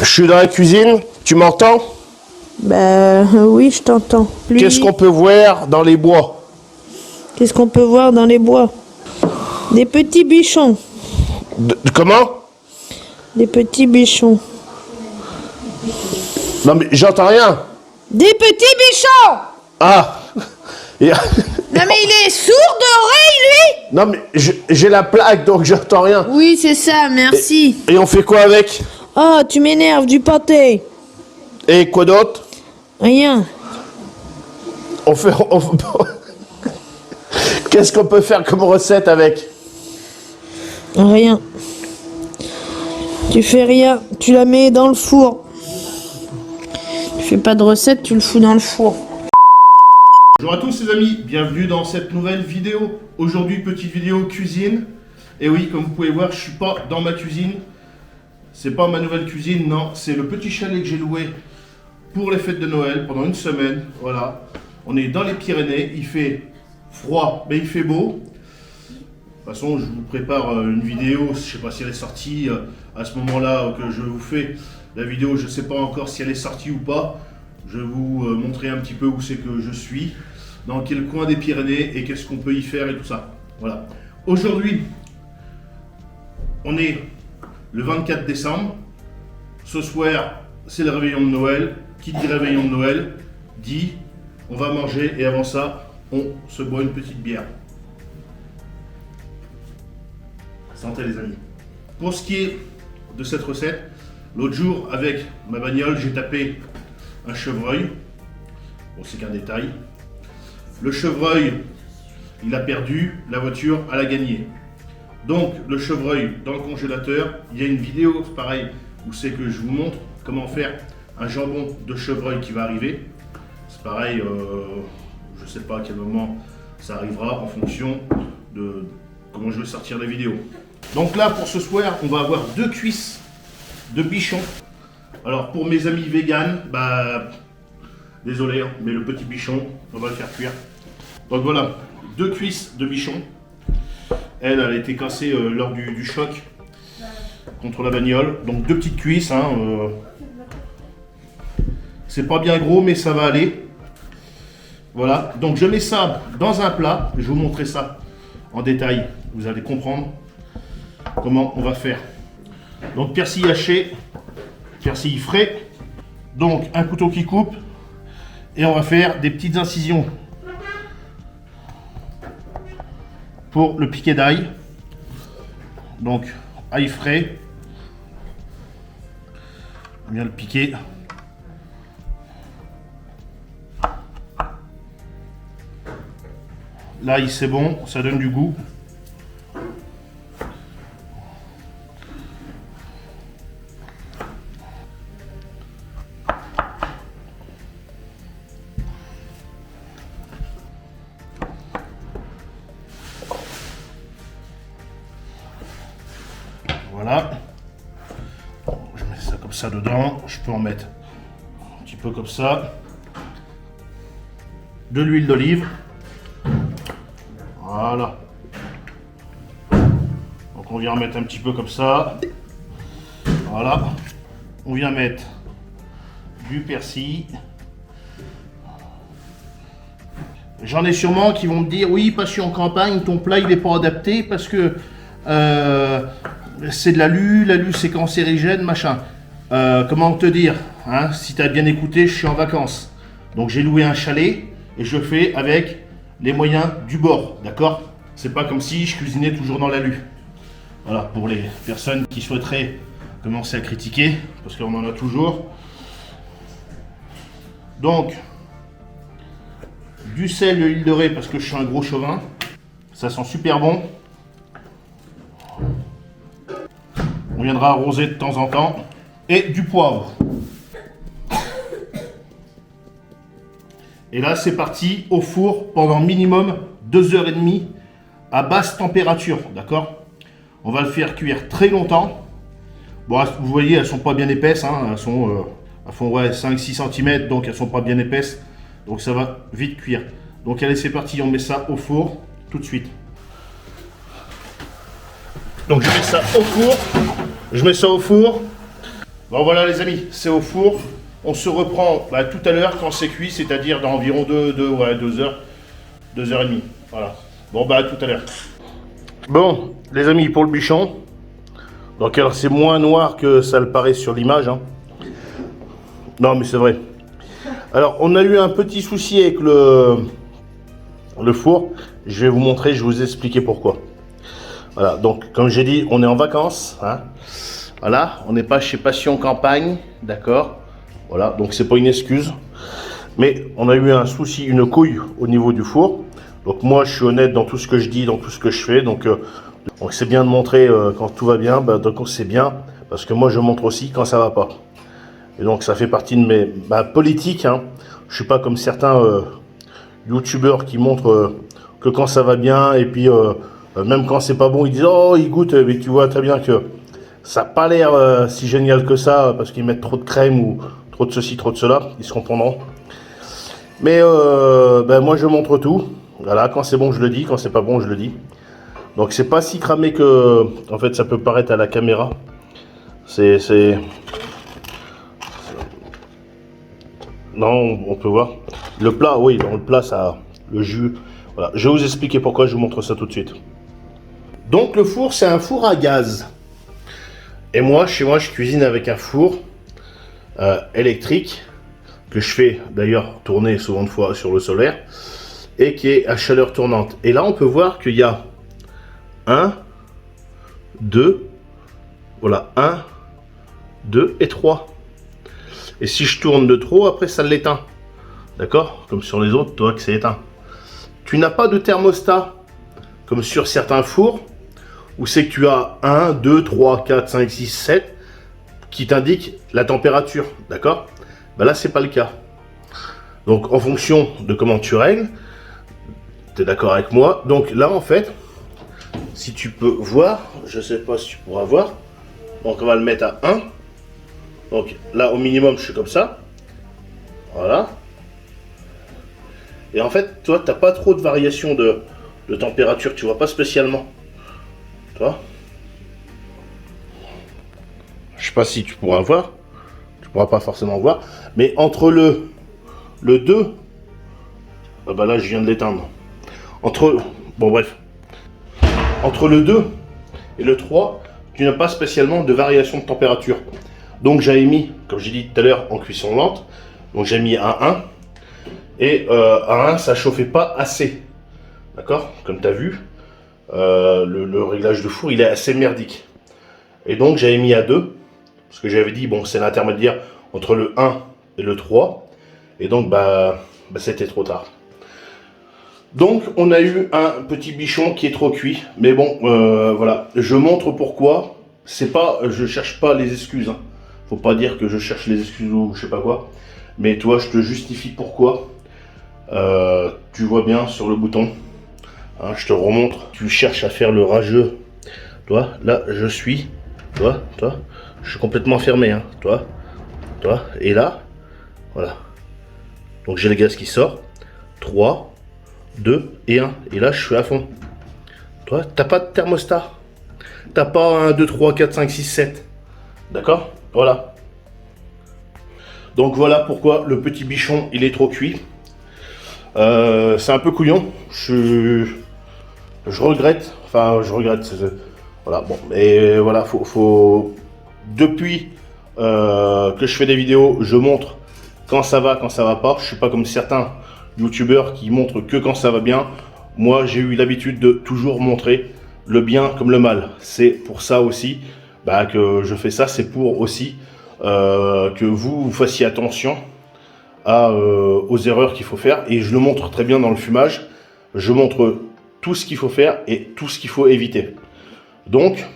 Je suis dans la cuisine, tu m'entends? Bah oui, je t'entends. Qu'est-ce qu'on peut voir dans les bois? Qu'est-ce qu'on peut voir dans les bois? Des petits bichons. Comment? Des petits bichons. Non mais j'entends rien. Des petits bichons! Ah. Et- Non mais il est sourd d'oreille, lui! Non mais j'ai la plaque donc j'entends rien. Oui, c'est ça, merci. Et on fait quoi avec? Oh, tu m'énerves, du pâté. Et quoi d'autre? Rien. On fait... Qu'est-ce qu'on peut faire comme recette avec? Rien. Tu fais rien, tu la mets dans le four. Tu fais pas de recette, tu le fous dans le four. Bonjour à tous les amis, bienvenue dans cette nouvelle vidéo. Aujourd'hui, petite vidéo cuisine. Et oui, comme vous pouvez voir, je suis pas dans ma cuisine. C'est pas ma nouvelle cuisine, non. C'est le petit chalet que j'ai loué pour les fêtes de Noël pendant une semaine. Voilà. On est dans les Pyrénées, il fait froid, mais il fait beau. De toute façon, je vous prépare une vidéo, je sais pas si elle est sortie à ce moment-là que je vous fais la vidéo, je sais pas encore si elle est sortie ou pas. Je vais vous montrer un petit peu où c'est que je suis, dans quel coin des Pyrénées et qu'est-ce qu'on peut y faire et tout ça. Voilà. Aujourd'hui, on est le 24 décembre. Ce soir, c'est le réveillon de Noël. Qui dit réveillon de Noël dit on va manger et avant ça, on se boit une petite bière. Santé les amis. Pour ce qui est de cette recette, l'autre jour avec ma bagnole, j'ai tapé un chevreuil. Bon, c'est qu'un détail. Le chevreuil, il a perdu, la voiture, elle a gagné. Donc, le chevreuil dans le congélateur, il y a une vidéo pareil où c'est que je vous montre comment faire un jambon de chevreuil qui va arriver. C'est pareil, je ne sais pas à quel moment ça arrivera en fonction de comment je vais sortir la vidéo. Donc là, pour ce soir, on va avoir 2 cuisses de bichon. Alors pour mes amis véganes, bah désolé, hein, mais le petit bichon, on va le faire cuire. Donc voilà, 2 cuisses de bichon. Elle a été cassée lors du choc contre la bagnole. Donc 2 petites cuisses. Hein, c'est pas bien gros, mais ça va aller. Voilà, donc je mets ça dans un plat. Je vais vous montrer ça en détail. Vous allez comprendre comment on va faire. Donc persil haché, persil frais. Donc un couteau qui coupe. Et on va faire des petites incisions pour le piquet d'ail. Donc ail frais. On vient le piquer. L'ail c'est bon, ça donne du goût. Voilà. Je mets ça comme ça dedans. Je peux en mettre un petit peu comme ça. De l'huile d'olive. Voilà. Donc on vient en mettre un petit peu comme ça. Voilà. On vient mettre du persil. J'en ai sûrement qui vont me dire oui, parce que je suis en campagne, ton plat il n'est pas adapté parce que c'est de l'alu c'est cancérigène, machin. Comment te dire, hein, si tu as bien écouté, je suis en vacances. Donc j'ai loué un chalet et je fais avec les moyens du bord, d'accord? C'est pas comme si je cuisinais toujours dans l'alu. Voilà, pour les personnes qui souhaiteraient commencer à critiquer, parce qu'on en a toujours. Donc, du sel, de l'huile de raie, parce que je suis un gros chauvin. Ça sent super bon. On viendra arroser de temps en temps. Et du poivre. Et là, c'est parti au four pendant minimum 2h30 à basse température, d'accord? On va le faire cuire très longtemps. Bon, vous voyez, elles sont pas bien épaisses, hein. Elles font ouais, 5-6 cm, donc elles sont pas bien épaisses. Donc ça va vite cuire. Donc allez, c'est parti, on met ça au four tout de suite. Donc je mets ça au four. Je mets ça au four. Bon voilà les amis, c'est au four. On se reprend tout à l'heure quand c'est cuit, c'est-à-dire dans environ 2 heures, 2 heures et demie. Voilà. Bon à tout à l'heure. Bon les amis, pour le bichon. Donc alors c'est moins noir que ça le paraît sur l'image. Hein. Non mais c'est vrai. Alors on a eu un petit souci avec le four. Je vais vous montrer, je vais vous expliquer pourquoi. Voilà, donc comme j'ai dit, on est en vacances. Hein. Voilà, on n'est pas chez Passion Campagne, d'accord. Voilà, donc c'est pas une excuse. Mais on a eu un souci, une couille au niveau du four. Donc moi je suis honnête dans tout ce que je dis, dans tout ce que je fais. Donc c'est bien de montrer quand tout va bien. Donc c'est bien, parce que moi je montre aussi quand ça va pas. Et donc ça fait partie de mes politiques. Hein. Je suis pas comme certains youtubeurs qui montrent que quand ça va bien. Et puis même quand c'est pas bon, ils disent oh il goûte. Mais tu vois très bien que ça n'a pas l'air si génial que ça. Parce qu'ils mettent trop de crème ou trop de ceci, trop de cela. Ils se comprendront. Mais moi je montre tout. Voilà, quand c'est bon je le dis. Quand c'est pas bon je le dis. Donc c'est pas si cramé que en fait ça peut paraître à la caméra. Non, on peut voir. Le plat, oui, dans le plat, ça, le jus. Voilà. Je vais vous expliquer pourquoi, je vous montre ça tout de suite. Donc le four, c'est un four à gaz. Et moi, chez moi, je cuisine avec un four électrique, que je fais d'ailleurs tourner souvent de fois sur le solaire, et qui est à chaleur tournante. Et là, on peut voir qu'il y a 1, 2, voilà, 1, 2 et 3. Et si je tourne de trop, après ça l'éteint. D'accord? Comme sur les autres, tu vois que c'est éteint. Tu n'as pas de thermostat, comme sur certains fours, où c'est que tu as 1, 2, 3, 4, 5, 6, 7, qui t'indique la température. D'accord? Là, c'est pas le cas. Donc, en fonction de comment tu règles, tu es d'accord avec moi? Donc là, en fait, si tu peux voir, je sais pas si tu pourras voir, donc on va le mettre à 1. Donc là, au minimum, je suis comme ça. Voilà. Et en fait, toi, tu n'as pas trop de variation de température. Tu vois pas spécialement. Tu vois? Je sais pas si tu pourras voir. Tu pourras pas forcément voir. Mais entre le 2... là, je viens de l'éteindre. Bon, bref. Entre le 2 et le 3, tu n'as pas spécialement de variation de température. Donc j'avais mis, comme j'ai dit tout à l'heure, en cuisson lente. Donc j'ai mis à 1. Et à 1, ça chauffait pas assez. D'accord? Comme tu as vu, le réglage de four, il est assez merdique. Et donc j'avais mis à 2. Parce que j'avais dit, bon, c'est l'intermédiaire entre le 1 et le 3. Et donc, c'était trop tard. Donc on a eu un petit bichon qui est trop cuit. Mais bon, voilà. Je montre pourquoi. C'est pas, je cherche pas les excuses. Hein. Faut pas dire que je cherche les excuses ou je sais pas quoi. Mais toi, je te justifie pourquoi. Tu vois bien sur le bouton. Hein, je te remontre. Tu cherches à faire le rageux. Toi, là, je suis. Toi, je suis complètement fermé. Hein. Toi. Et là, voilà. Donc j'ai le gaz qui sort. 3, 2 et 1. Et là, je suis à fond. Toi, t'as pas de thermostat. T'as pas 1, 2, 3, 4, 5, 6, 7. D'accord? Voilà. Donc voilà pourquoi le petit bichon, il est trop cuit. C'est un peu couillon. Je regrette. Enfin, je regrette. Voilà, bon. Et voilà, faut... Depuis que je fais des vidéos, je montre quand ça va pas. Je suis pas comme certains youtubeurs qui montrent que quand ça va bien. Moi, j'ai eu l'habitude de toujours montrer le bien comme le mal. C'est pour ça aussi que je fais ça. C'est pour aussi que vous fassiez attention aux erreurs qu'il faut faire. Et je le montre très bien dans le fumage. Je montre tout ce qu'il faut faire et tout ce qu'il faut éviter. Donc,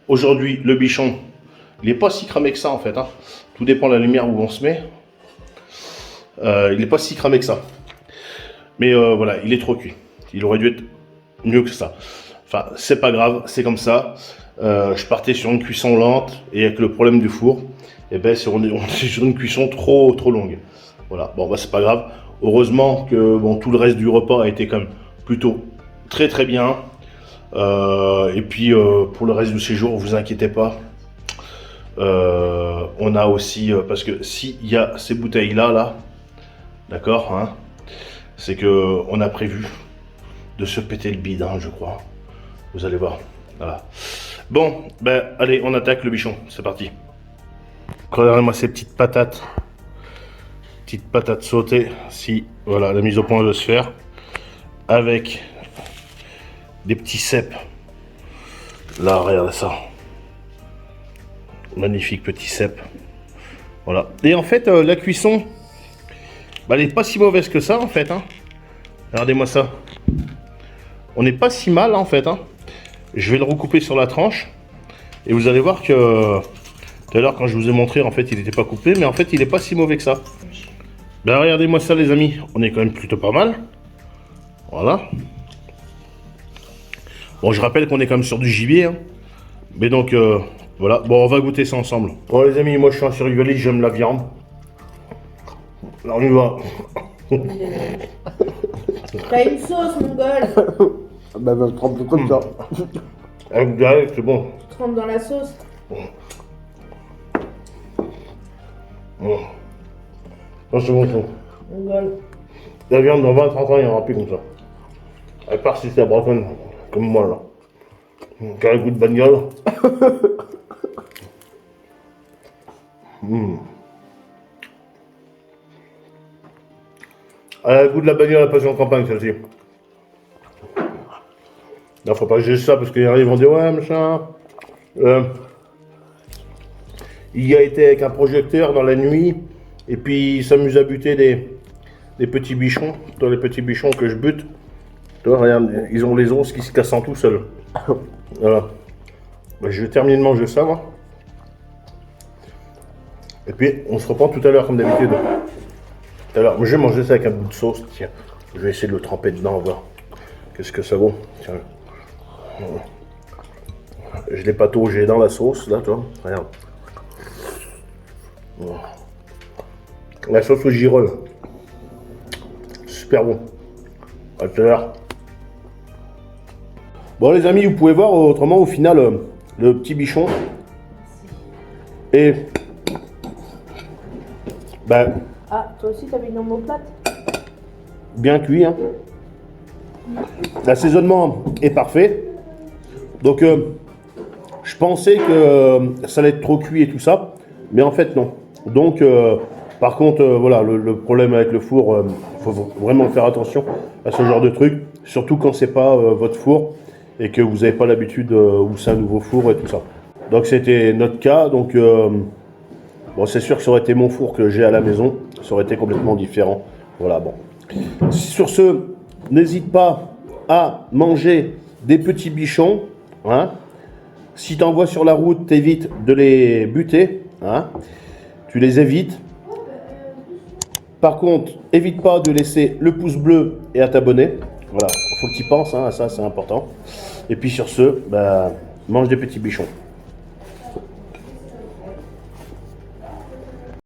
aujourd'hui, le bichon, il n'est pas si cramé que ça en fait. Hein. Tout dépend de la lumière où on se met. Il n'est pas si cramé que ça. Mais voilà, il est trop cuit. Il aurait dû être mieux que ça. Enfin, c'est pas grave, c'est comme ça. Je partais sur une cuisson lente et avec le problème du four, on est sur une cuisson trop longue. Voilà, bon c'est pas grave. Heureusement que tout le reste du repas a été quand même plutôt très bien. Et puis pour le reste du séjour, vous inquiétez pas. On a aussi, parce que s'il y a ces bouteilles-là, là, d'accord, hein, c'est que on a prévu de se péter le bide, hein, je crois. Vous allez voir. Voilà. Bon, ben allez, on attaque le bichon. C'est parti. Regardez-moi ces petites patates. Petites patates sautées. Si, voilà, la mise au point de se faire. Avec des petits cèpes. Là, regardez ça. Magnifique petit cèpe. Voilà. Et en fait, la cuisson, bah, elle n'est pas si mauvaise que ça, en fait. Hein. Regardez-moi ça. On n'est pas si mal, en fait. Hein. Je vais le recouper sur la tranche. Et vous allez voir que tout à l'heure, quand je vous ai montré, en fait, il n'était pas coupé. Mais en fait, il n'est pas si mauvais que ça. Ben, regardez-moi ça, les amis. On est quand même plutôt pas mal. Voilà. Bon, je rappelle qu'on est quand même sur du gibier. Hein. Mais donc, voilà. Bon, on va goûter ça ensemble. Bon, les amis, moi, je suis un survivaliste, j'aime la viande. Alors, on y va. T'as une sauce, mon gueule. Bah, je trempe comme ça. Avec direct, c'est bon. Tu trempes dans la sauce. Bon. Ça, c'est bon, ça. Mon gueule. La viande, dans 20-30 ans, il n'y en aura plus comme ça. À part si c'est à braconne, comme moi, là. Qui a un goût de bagnole. Elle a le goût de la bagnole à passion campagne, celle-ci. Non, faut pas que j'ai ça parce qu'ils arrivent, ils vont dire ouais, machin. Il y a été avec un projecteur dans la nuit et puis il s'amuse à buter des petits bichons. Toi, les petits bichons que je bute, toi, regarde, ils ont les os qui se cassent en tout seuls. Voilà. Ben, je vais terminer de manger ça, moi. Et puis, on se reprend tout à l'heure, comme d'habitude. Alors, je vais manger ça avec un bout de sauce. Tiens, je vais essayer de le tremper dedans, voir. Qu'est-ce que ça vaut. Tiens. Je l'ai pataugé dans la sauce, là, toi. Regarde. La sauce au girolles. Super bon. À tout à l'heure. Bon, les amis, vous pouvez voir, autrement, au final, le petit bichon est... Ben, Ah, toi aussi, t'as mis une omoplate? bien cuit. Hein. L'assaisonnement est parfait. Donc, je pensais que ça allait être trop cuit et tout ça. Mais en fait, non. Donc, par contre, voilà, le problème avec le four, il faut vraiment faire attention à ce genre de truc. Surtout quand c'est pas votre four et que vous n'avez pas l'habitude ou c'est un nouveau four et tout ça. Donc, c'était notre cas. Donc, bon, c'est sûr que ça aurait été mon four que j'ai à la maison. Ça aurait été complètement différent. Voilà, bon. Sur ce, n'hésite pas à manger des petits bichons. Hein. Si tu en vois sur la route, t'évites de les buter. Hein. Tu les évites. Par contre, évite pas de laisser le pouce bleu et à t'abonner. Voilà, il faut que tu y penses, hein, à ça, c'est important. Et puis sur ce, bah, mange des petits bichons.